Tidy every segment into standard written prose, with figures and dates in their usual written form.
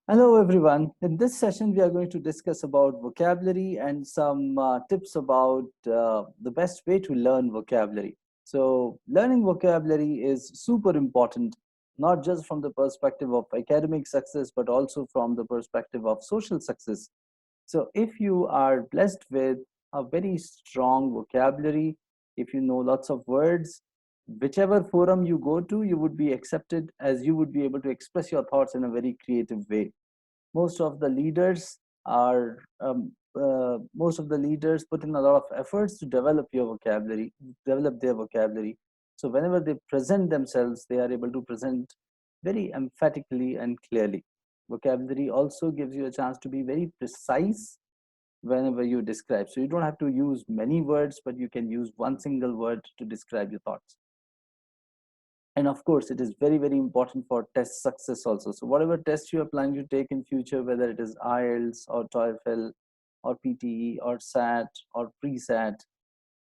Hello everyone. In this session, we are going to discuss about vocabulary and some tips about the best way to learn vocabulary. So, learning vocabulary is super important, not just from the perspective of academic success, but also from the perspective of social success. So, if you are blessed with a very strong vocabulary, if you know lots of words, whichever forum you go to, you would be accepted as you would be able to express your thoughts in a very creative way. Most of the leaders are most of the leaders put in a lot of efforts to develop their vocabulary. So whenever they present themselves, they are able to present very emphatically and clearly. Vocabulary also gives you a chance to be very precise whenever you describe. So you don't have to use many words, but you can use one single word to describe your thoughts. And of course, it is very, very important for test success also. So whatever test you are planning to take in future, whether it is IELTS or TOEFL or PTE or SAT or pre-SAT,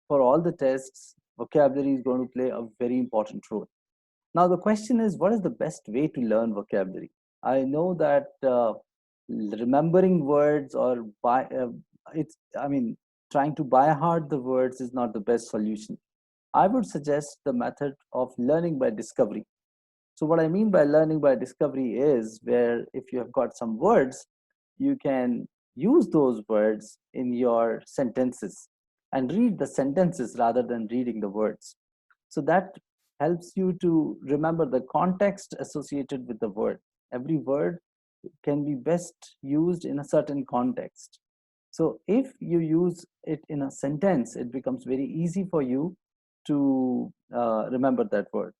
for all the tests, vocabulary is going to play a very important role. Now the question is, what is the best way to learn vocabulary? I know that remembering words or I mean, trying to by heart the words is not the best solution. I would suggest the method of learning by discovery. So what I mean by learning by discovery is where if you have got some words, you can use those words in your sentences and read the sentences rather than reading the words. So that helps you to remember the context associated with the word. Every word can be best used in a certain context. So if you use it in a sentence, it becomes very easy for you to remember that word.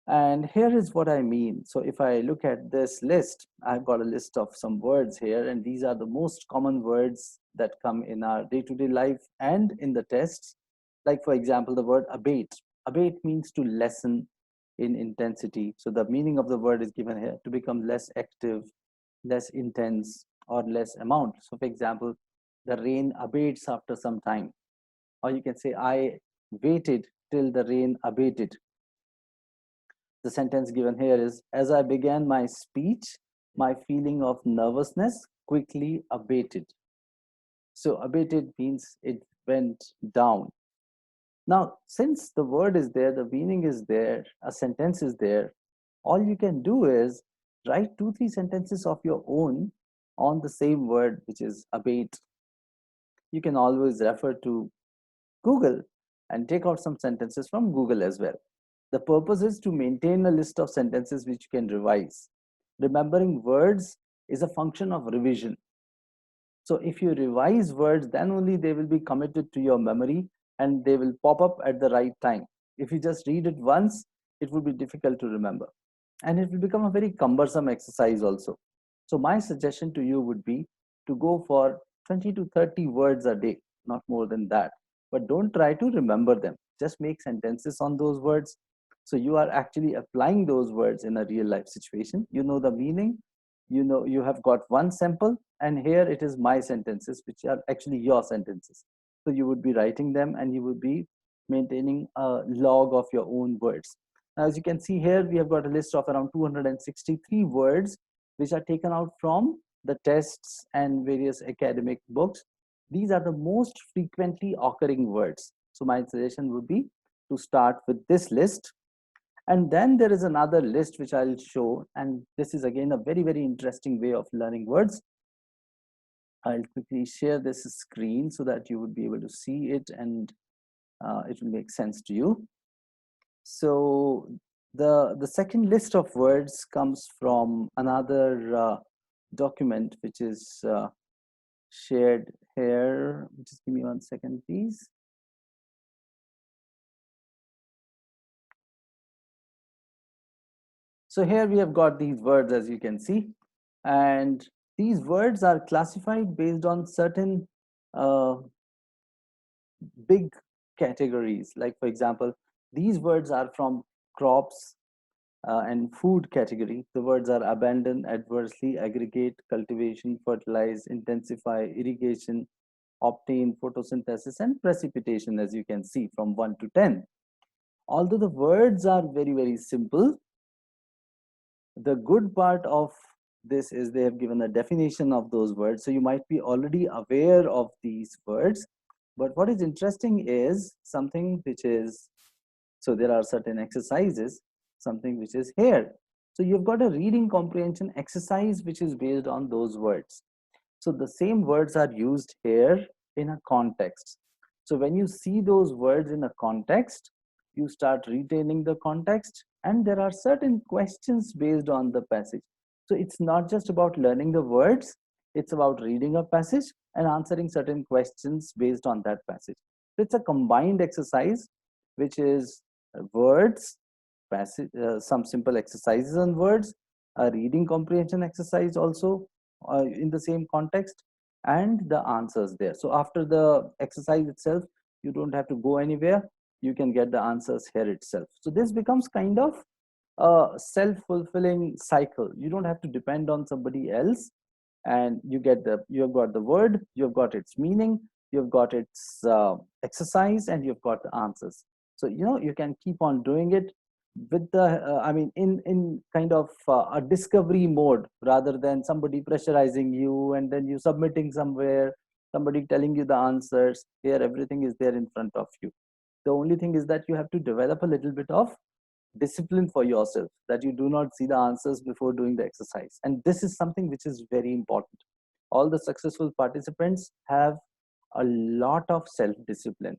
And here is what I mean. So if I look at this list, I've got a list of some words here, and these are the most common words that come in our day-to-day life and in the tests. Like for example, the word abate. Abate means to lessen in intensity. So the meaning of the word is given here: to become less active, less intense, or less amount. So for example, the rain abates after some time. Or you can say, I waited till the rain abated. The sentence given here is, as I began my speech, my feeling of nervousness quickly abated. So abated means it went down. Now, since the word is there, the meaning is there, a sentence is there, all you can do is write two, three sentences of your own on the same word, which is abate. You can always refer to Google and take out some sentences from Google as well. The purpose is to maintain a list of sentences which you can revise. Remembering words is a function of revision. So if you revise words, then only they will be committed to your memory and they will pop up at the right time. If you just read it once, it will be difficult to remember. And it will become a very cumbersome exercise also. So my suggestion to you would be to go for 20 to 30 words a day, not more than that. But don't try to remember them. Just make sentences on those words. So you are actually applying those words in a real life situation. You know the meaning, you know you have got one sample, and here it is my sentences, which are actually your sentences. So you would be writing them and you would be maintaining a log of your own words. Now, as you can see here, we have got a list of around 263 words which are taken out from the tests and various academic books. These are the most frequently occurring words. So my suggestion would be to start with this list. And then there is another list which I'll show. And this is again a very, very interesting way of learning words. I'll quickly share this screen so that you would be able to see it and it will make sense to you. So the second list of words comes from another document which is shared here. Just give me 1 second, please. So here we have got these words, as you can see, and these words are classified based on certain uh, big categories. Like for example, these words are from crops and food category. The words are abandon, adversely, aggregate, cultivation, fertilize, intensify, irrigation, obtain, photosynthesis, and precipitation, as you can see from 1 to 10. Although the words are very, very simple, the good part of this is, they have given a definition of those words. So you might be already aware of these words. But what is interesting is something which is, so there are certain exercises, something which is here. So you've got a reading comprehension exercise which is based on those words. So the same words are used here in a context. So when you see those words in a context, you start retaining the context, and there are certain questions based on the passage. So it's not just about learning the words, it's about reading a passage and answering certain questions based on that passage. So it's a combined exercise, which is words, passage, some simple exercises on words, a reading comprehension exercise also in the same context, and the answers there. So after the exercise itself, you don't have to go anywhere, you can get the answers here itself. So this becomes kind of a self-fulfilling cycle. You don't have to depend on somebody else, and you've got the word, you've got its meaning, you've got its exercise, and you've got the answers. So you can keep on doing it with the I mean, in kind of a discovery mode, rather than somebody pressurizing you and then you submitting somewhere, somebody telling you the answers. Here everything is there in front of you. The only thing is that you have to develop a little bit of discipline for yourself, that you do not see the answers before doing the exercise. And this is something which is very important. All the successful participants have a lot of self discipline.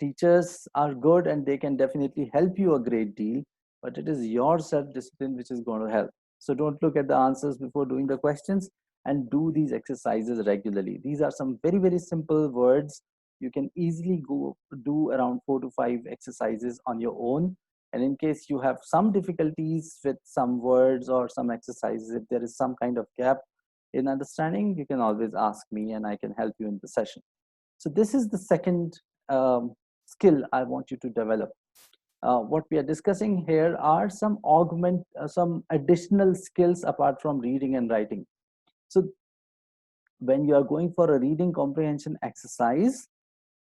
Teachers are good and they can definitely help you a great deal, but it is your self discipline which is going to help. So don't look at the answers before doing the questions, and do these exercises regularly. These are some very, very simple words. You can easily go do around 4 to 5 exercises on your own. And in case you have some difficulties with some words or some exercises, if there is some kind of gap in understanding, you can always ask me and I can help you in the session. So this is the second skill I want you to develop. What we are discussing here are some additional skills apart from reading and writing. So when you are going for a reading comprehension exercise,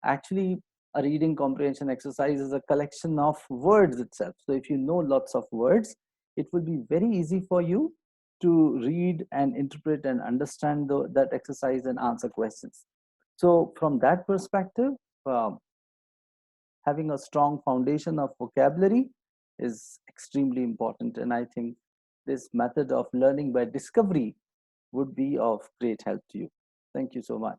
actually a reading comprehension exercise is a collection of words itself. So if you know lots of words, it will be very easy for you to read and interpret and understand that exercise and answer questions. So from that perspective, um, having a strong foundation of vocabulary is extremely important. And I think this method of learning by discovery would be of great help to you. Thank you so much.